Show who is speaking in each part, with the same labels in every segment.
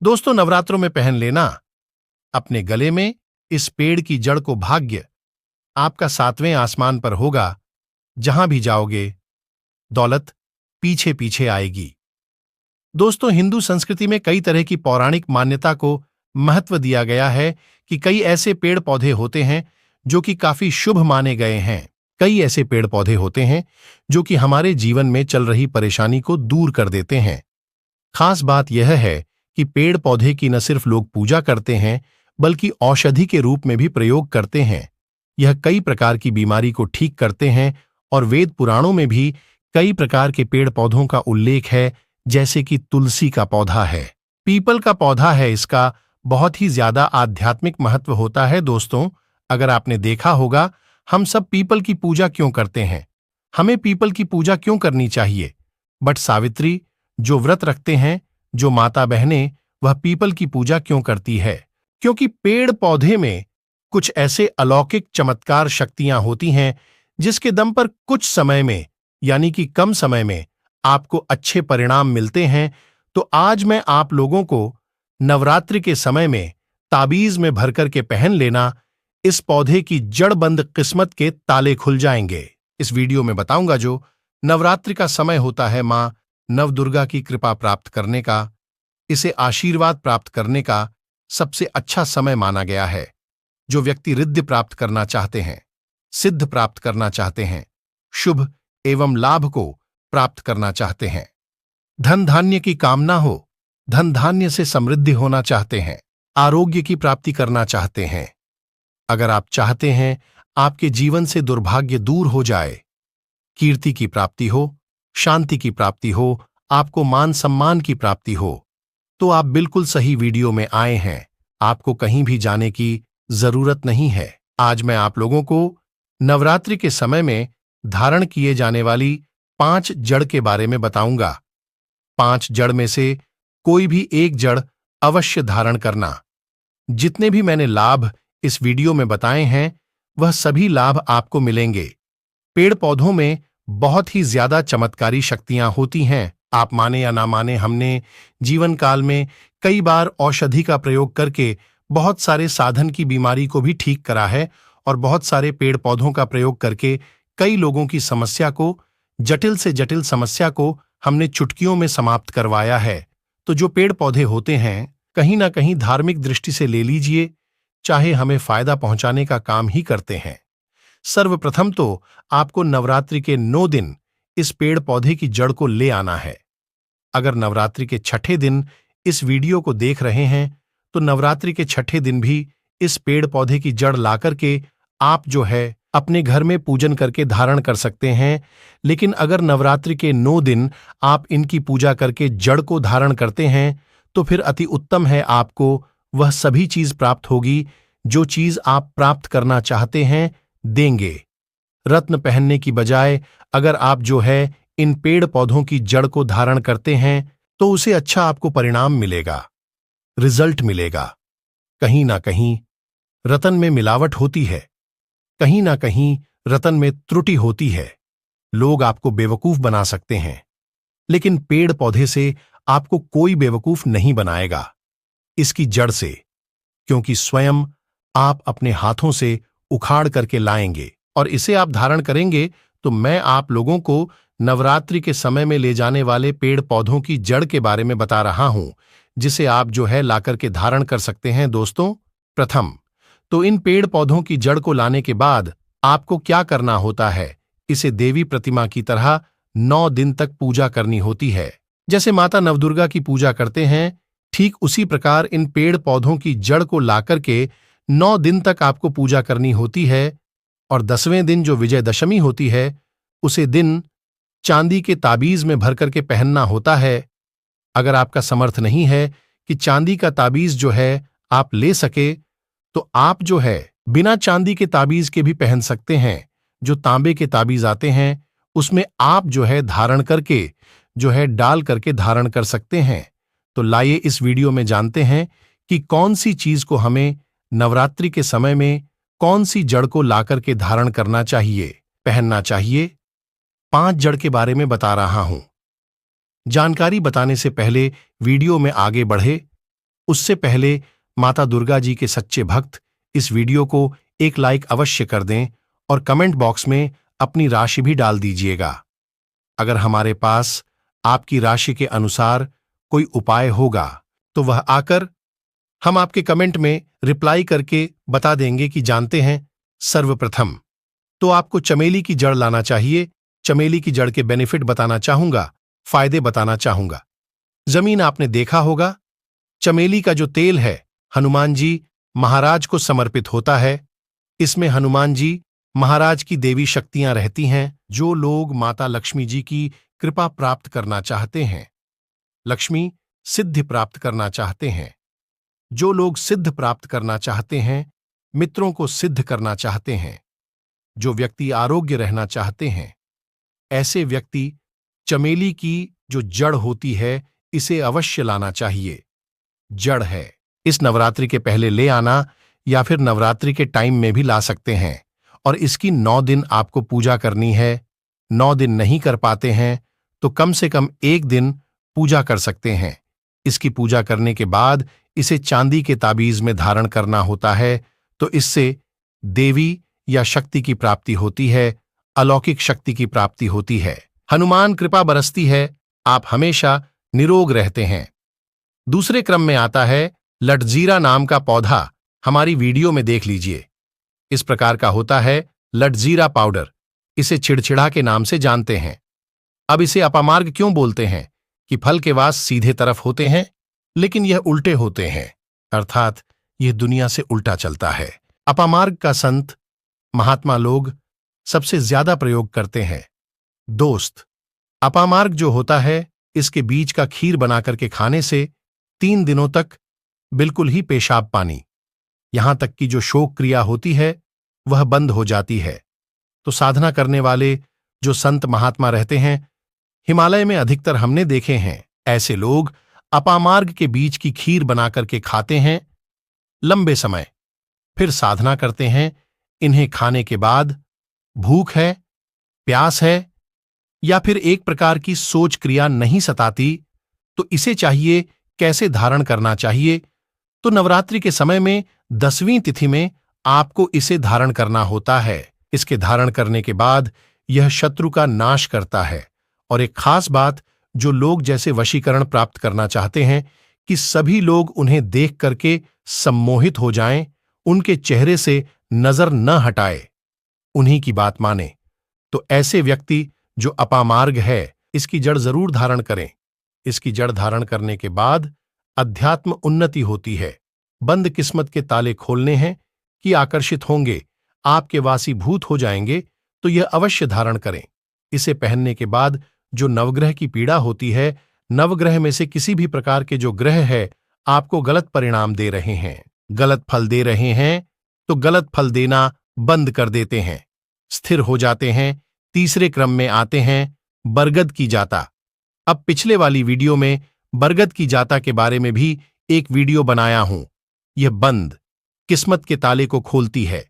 Speaker 1: दोस्तों, नवरात्रों में पहन लेना अपने गले में इस पेड़ की जड़ को भाग्य आपका 7वें आसमान पर होगा। जहां भी जाओगे दौलत पीछे पीछे आएगी। दोस्तों, हिंदू संस्कृति में कई तरह की पौराणिक मान्यता को महत्व दिया गया है कि कई ऐसे पेड़ पौधे होते हैं जो कि काफी शुभ माने गए हैं। कई ऐसे पेड़ पौधे होते हैं जो कि हमारे जीवन में चल रही परेशानी को दूर कर देते हैं। खास बात यह है कि पेड़ पौधे की न सिर्फ लोग पूजा करते हैं बल्कि औषधि के रूप में भी प्रयोग करते हैं। यह कई प्रकार की बीमारी को ठीक करते हैं और वेद पुराणों में भी कई प्रकार के पेड़ पौधों का उल्लेख है, जैसे कि तुलसी का पौधा है, पीपल का पौधा है। इसका बहुत ही ज्यादा आध्यात्मिक महत्व होता है। दोस्तों, अगर आपने देखा होगा, हम सब पीपल की पूजा क्यों करते हैं, हमें पीपल की पूजा क्यों करनी चाहिए। बट सावित्री जो व्रत रखते हैं, जो माता बहनें, वह पीपल की पूजा क्यों करती है? क्योंकि पेड़ पौधे में कुछ ऐसे अलौकिक चमत्कार शक्तियां होती हैं जिसके दम पर कुछ समय में, यानी कि कम समय में, आपको अच्छे परिणाम मिलते हैं। तो आज मैं आप लोगों को नवरात्रि के समय में ताबीज में भरकर के पहन लेना, इस पौधे की जड़बंद किस्मत के ताले खुल जाएंगे। इस वीडियो में बताऊंगा जो नवरात्रि का समय होता है मां नवदुर्गा की कृपा प्राप्त करने का, इसे आशीर्वाद प्राप्त करने का सबसे अच्छा समय माना गया है। जो व्यक्ति रिद्धि प्राप्त करना चाहते हैं, सिद्ध प्राप्त करना चाहते हैं, शुभ एवं लाभ को प्राप्त करना चाहते हैं, धन धान्य की कामना हो, धन धान्य से समृद्धि होना चाहते हैं, आरोग्य की प्राप्ति करना चाहते हैं, अगर आप चाहते हैं आपके जीवन से दुर्भाग्य दूर हो जाए, कीर्ति की प्राप्ति हो, शांति की प्राप्ति हो, आपको मान सम्मान की प्राप्ति हो, तो आप बिल्कुल सही वीडियो में आए हैं। आपको कहीं भी जाने की जरूरत नहीं है। आज मैं आप लोगों को नवरात्रि के समय में धारण किए जाने वाली 5 जड़ के बारे में बताऊंगा। 5 जड़ में से कोई भी एक जड़ अवश्य धारण करना। जितने भी मैंने लाभ इस वीडियो में बताए हैं, वह सभी लाभ आपको मिलेंगे। पेड़ पौधों में बहुत ही ज्यादा चमत्कारी शक्तियां होती हैं। आप माने या ना माने, हमने जीवन काल में कई बार औषधि का प्रयोग करके बहुत सारे साधन की बीमारी को भी ठीक करा है और बहुत सारे पेड़ पौधों का प्रयोग करके कई लोगों की समस्या को, जटिल से जटिल समस्या को हमने चुटकियों में समाप्त करवाया है। तो जो पेड़ पौधे होते हैं, कहीं ना कहीं धार्मिक दृष्टि से ले लीजिए, चाहे हमें फायदा पहुंचाने का काम ही करते हैं। सर्वप्रथम तो आपको नवरात्रि के 9 दिन इस पेड़ पौधे की जड़ को ले आना है। अगर नवरात्रि के छठे दिन इस वीडियो को देख रहे हैं, तो नवरात्रि के छठे दिन भी इस पेड़ पौधे की जड़ लाकर के आप जो है अपने घर में पूजन करके धारण कर सकते हैं। लेकिन अगर नवरात्रि के 9 दिन आप इनकी पूजा करके जड़ को धारण करते हैं, तो फिर अति उत्तम है, आपको वह सभी चीज प्राप्त होगी जो चीज आप प्राप्त करना चाहते हैं, देंगे। रत्न पहनने की बजाय अगर आप जो है इन पेड़ पौधों की जड़ को धारण करते हैं, तो उसे अच्छा आपको परिणाम मिलेगा, रिजल्ट मिलेगा। कहीं ना कहीं रतन में मिलावट होती है, कहीं ना कहीं रतन में त्रुटि होती है, लोग आपको बेवकूफ बना सकते हैं, लेकिन पेड़ पौधे से आपको कोई बेवकूफ नहीं बनाएगा, इसकी जड़ से, क्योंकि स्वयं आप अपने हाथों से उखाड़ करके लाएंगे और इसे आप धारण करेंगे। तो मैं आप लोगों को नवरात्रि के समय में ले जाने वाले पेड़ पौधों की जड़ के बारे में बता रहा हूं, जिसे आप जो है लाकर के धारण कर सकते हैं। दोस्तों, प्रथम तो इन पेड़ पौधों की जड़ को लाने के बाद आपको क्या करना होता है, इसे देवी प्रतिमा की तरह 9 दिन तक पूजा करनी होती है। जैसे माता नवदुर्गा की पूजा करते हैं, ठीक उसी प्रकार इन पेड़ पौधों की जड़ को लाकर के 9 दिन तक आपको पूजा करनी होती है। और 10वें दिन जो विजयदशमी होती है, उसे दिन चांदी के ताबीज में भर करके पहनना होता है। अगर आपका समर्थ नहीं है कि चांदी का ताबीज जो है आप ले सके, तो आप जो है बिना चांदी के ताबीज के भी पहन सकते हैं। जो तांबे के ताबीज आते हैं, उसमें आप जो है धारण करके जो है डाल करके धारण कर सकते हैं। तो लाइए इस वीडियो में जानते हैं कि कौन सी चीज को हमें नवरात्रि के समय में, कौन सी जड़ को लाकर के धारण करना चाहिए, पहनना चाहिए। 5 जड़ के बारे में बता रहा हूं। जानकारी बताने से पहले वीडियो में आगे बढ़े उससे पहले माता दुर्गा जी के सच्चे भक्त इस वीडियो को एक लाइक अवश्य कर दें और कमेंट बॉक्स में अपनी राशि भी डाल दीजिएगा। अगर हमारे पास आपकी राशि के अनुसार कोई उपाय होगा तो वह आकर हम आपके कमेंट में रिप्लाई करके बता देंगे कि जानते हैं। सर्वप्रथम तो आपको चमेली की जड़ लाना चाहिए। चमेली की जड़ के बेनिफिट बताना चाहूंगा, फायदे बताना चाहूंगा। जमीन आपने देखा होगा, चमेली का जो तेल है हनुमान जी महाराज को समर्पित होता है। इसमें हनुमान जी महाराज की देवी शक्तियां रहती हैं। जो लोग माता लक्ष्मी जी की कृपा प्राप्त करना चाहते हैं, लक्ष्मी सिद्धि प्राप्त करना चाहते हैं, जो लोग सिद्ध प्राप्त करना चाहते हैं, मित्रों को सिद्ध करना चाहते हैं, जो व्यक्ति आरोग्य रहना चाहते हैं, ऐसे व्यक्ति चमेली की जो जड़ होती है इसे अवश्य लाना चाहिए। जड़ है, इस नवरात्रि के पहले ले आना या फिर नवरात्रि के टाइम में भी ला सकते हैं और इसकी 9 दिन आपको पूजा करनी है। 9 दिन नहीं कर पाते हैं तो कम से कम 1 दिन पूजा कर सकते हैं। इसकी पूजा करने के बाद इसे चांदी के ताबीज में धारण करना होता है तो इससे देवी या शक्ति की प्राप्ति होती है, अलौकिक शक्ति की प्राप्ति होती है, हनुमान कृपा बरसती है, आप हमेशा निरोग रहते हैं। दूसरे क्रम में आता है लटजीरा नाम का पौधा। हमारी वीडियो में देख लीजिए, इस प्रकार का होता है लटजीरा पाउडर। इसे चिड़चिड़ा के नाम से जानते हैं। अब इसे अपामार्ग क्यों बोलते हैं कि फल के वास सीधे तरफ होते हैं, लेकिन यह उल्टे होते हैं, अर्थात यह दुनिया से उल्टा चलता है। अपामार्ग का संत महात्मा लोग सबसे ज्यादा प्रयोग करते हैं। दोस्त, अपामार्ग जो होता है इसके बीज का खीर बनाकर के खाने से 3 दिनों तक बिल्कुल ही पेशाब पानी, यहां तक कि जो शोक क्रिया होती है वह बंद हो जाती है। तो साधना करने वाले जो संत महात्मा रहते हैं, हिमालय में अधिकतर हमने देखे हैं, ऐसे लोग अपामार्ग के बीज की खीर बनाकर के खाते हैं लंबे समय, फिर साधना करते हैं। इन्हें खाने के बाद भूख है, प्यास है या फिर एक प्रकार की सोच क्रिया नहीं सताती तो इसे चाहिए कैसे धारण करना चाहिए। तो नवरात्रि के समय में 10वीं तिथि में आपको इसे धारण करना होता है। इसके धारण करने के बाद यह शत्रु का नाश करता है। और एक खास बात, जो लोग जैसे वशीकरण प्राप्त करना चाहते हैं कि सभी लोग उन्हें देख करके सम्मोहित हो जाएं, उनके चेहरे से नजर न हटाए, उन्हीं की बात माने, तो ऐसे व्यक्ति जो अपामार्ग है इसकी जड़ जरूर धारण करें। इसकी जड़ धारण करने के बाद अध्यात्म उन्नति होती है। बंद किस्मत के ताले खोलने हैं कि आकर्षित होंगे, आपके वासीभूत हो जाएंगे, तो यह अवश्य धारण करें। इसे पहनने के बाद जो नवग्रह की पीड़ा होती है, नवग्रह में से किसी भी प्रकार के जो ग्रह है आपको गलत परिणाम दे रहे हैं, गलत फल दे रहे हैं, तो गलत फल देना बंद कर देते हैं, स्थिर हो जाते हैं। तीसरे क्रम में आते हैं बरगद की जाता। अब पिछले वाली वीडियो में बरगद की जाता के बारे में भी एक वीडियो बनाया हूं। यह बंद किस्मत के ताले को खोलती है।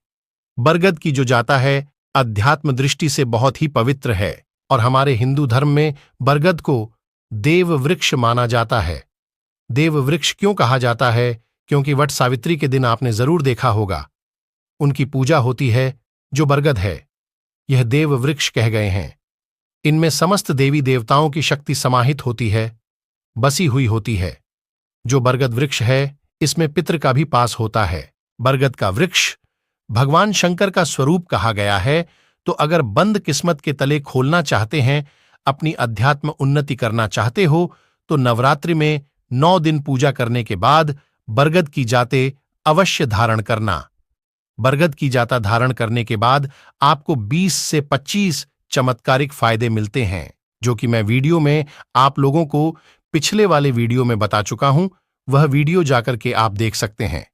Speaker 1: बरगद की जो जाता है अध्यात्म दृष्टि से बहुत ही पवित्र है और हमारे हिंदू धर्म में बरगद को देव वृक्ष माना जाता है। देव वृक्ष क्यों कहा जाता है? क्योंकि वट सावित्री के दिन आपने जरूर देखा होगा, उनकी पूजा होती है जो बरगद है। यह देव वृक्ष कह गए हैं। इनमें समस्त देवी देवताओं की शक्ति समाहित होती है, बसी हुई होती है। जो बरगद वृक्ष है इसमें पितृ का भी पास होता है। बरगद का वृक्ष भगवान शंकर का स्वरूप कहा गया है। तो अगर बंद किस्मत के तले खोलना चाहते हैं, अपनी अध्यात्म उन्नति करना चाहते हो, तो नवरात्रि में 9 दिन पूजा करने के बाद बरगद की जाते अवश्य धारण करना। बरगद की जाता धारण करने के बाद आपको 20 से 25 चमत्कारिक फायदे मिलते हैं, जो कि मैं वीडियो में आप लोगों को पिछले वाले वीडियो में बता चुका हूं। वह वीडियो जाकर के आप देख सकते हैं।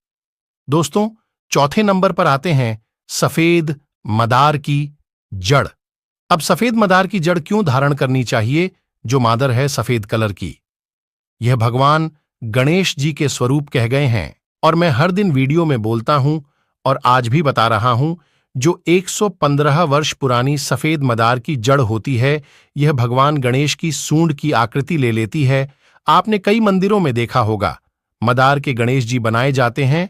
Speaker 1: दोस्तों, चौथे नंबर पर आते हैं सफेद मदार की जड़। अब सफेद मदार की जड़ क्यों धारण करनी चाहिए? जो मादर है सफेद कलर की, यह भगवान गणेश जी के स्वरूप कह गए हैं और मैं हर दिन वीडियो में बोलता हूं और आज भी बता रहा हूं। जो 115 वर्ष पुरानी सफेद मदार की जड़ होती है, यह भगवान गणेश की सूंड की आकृति ले लेती है। आपने कई मंदिरों में देखा होगा, मदार के गणेश जी बनाए जाते हैं।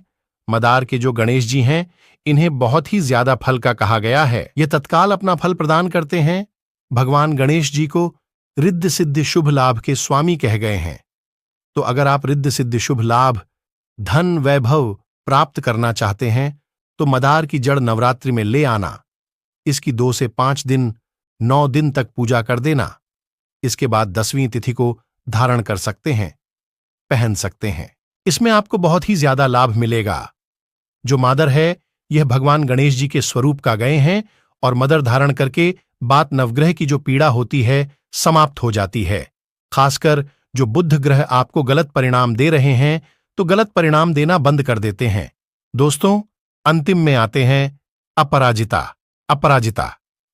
Speaker 1: मदार के जो गणेश जी हैं, इन्हें बहुत ही ज्यादा फल का कहा गया है। ये तत्काल अपना फल प्रदान करते हैं। भगवान गणेश जी को रिद्धि सिद्धि शुभ लाभ के स्वामी कह गए हैं। तो अगर आप रिद्धि सिद्धि शुभ लाभ, धन, वैभव प्राप्त करना चाहते हैं तो मदार की जड़ नवरात्रि में ले आना। इसकी 2 से 5 दिन, 9 दिन तक पूजा कर देना। इसके बाद 10वीं तिथि को धारण कर सकते हैं, पहन सकते हैं। इसमें आपको बहुत ही ज्यादा लाभ मिलेगा। जो मादर है, यह भगवान गणेश जी के स्वरूप का गए हैं और मदर धारण करके बात नवग्रह की जो पीड़ा होती है समाप्त हो जाती है। खासकर जो बुध ग्रह आपको गलत परिणाम दे रहे हैं तो गलत परिणाम देना बंद कर देते हैं। दोस्तों, अंतिम में आते हैं अपराजिता। अपराजिता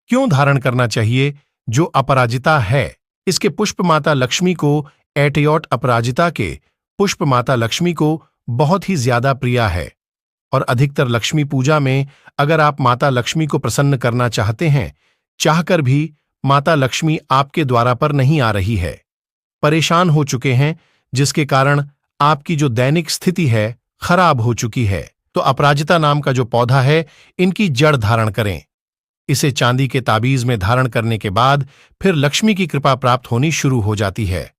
Speaker 1: क्यों धारण करना चाहिए? जो अपराजिता है, इसके पुष्प माता लक्ष्मी को एटियोट अपराजिता के पुष्प माता लक्ष्मी को बहुत ही ज्यादा प्रिय है। और अधिकतर लक्ष्मी पूजा में अगर आप माता लक्ष्मी को प्रसन्न करना चाहते हैं, चाहकर भी माता लक्ष्मी आपके द्वारा पर नहीं आ रही है, परेशान हो चुके हैं, जिसके कारण आपकी जो दैनिक स्थिति है खराब हो चुकी है, तो अपराजिता नाम का जो पौधा है, इनकी जड़ धारण करें। इसे चांदी के ताबीज में धारण करने के बाद फिर लक्ष्मी की कृपा प्राप्त होनी शुरू हो जाती है।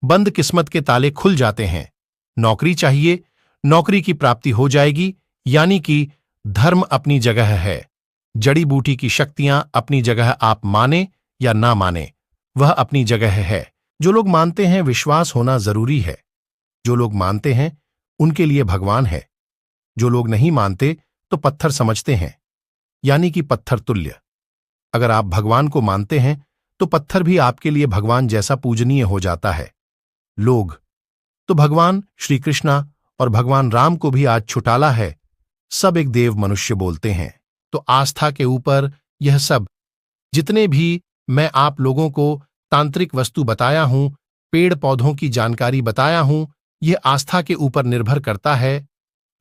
Speaker 1: बंद किस्मत के ताले खुल जाते हैं। नौकरी चाहिए, नौकरी की प्राप्ति हो जाएगी, यानी कि धर्म अपनी जगह है। जड़ी बूटी की शक्तियां अपनी जगह आप माने या ना माने, वह अपनी जगह है। जो लोग मानते हैं, विश्वास होना जरूरी है। जो लोग मानते हैं उनके लिए भगवान है। जो लोग नहीं मानते तो पत्थर समझते हैं, यानी कि पत्थर तुल्य। अगर आप भगवान को मानते हैं तो पत्थर भी आपके लिए भगवान जैसा पूजनीय हो जाता है। लोग तो भगवान श्री कृष्णा और भगवान राम को भी आज छुटाला है, सब एक देव मनुष्य बोलते हैं। तो आस्था के ऊपर यह सब, जितने भी मैं आप लोगों को तांत्रिक वस्तु बताया हूं, पेड़ पौधों की जानकारी बताया हूं, यह आस्था के ऊपर निर्भर करता है।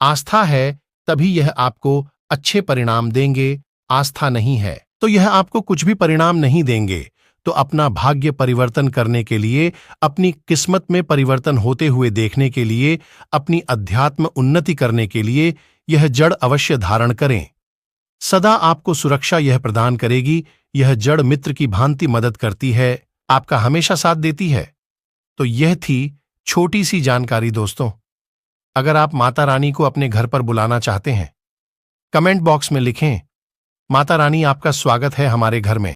Speaker 1: आस्था है तभी यह आपको अच्छे परिणाम देंगे, आस्था नहीं है तो यह आपको कुछ भी परिणाम नहीं देंगे। तो अपना भाग्य परिवर्तन करने के लिए, अपनी किस्मत में परिवर्तन होते हुए देखने के लिए, अपनी अध्यात्म उन्नति करने के लिए यह जड़ अवश्य धारण करें। सदा आपको सुरक्षा यह प्रदान करेगी। यह जड़ मित्र की भांति मदद करती है, आपका हमेशा साथ देती है। तो यह थी छोटी सी जानकारी दोस्तों। अगर आप माता रानी को अपने घर पर बुलाना चाहते हैं, कमेंट बॉक्स में लिखें, माता रानी आपका स्वागत है हमारे घर में।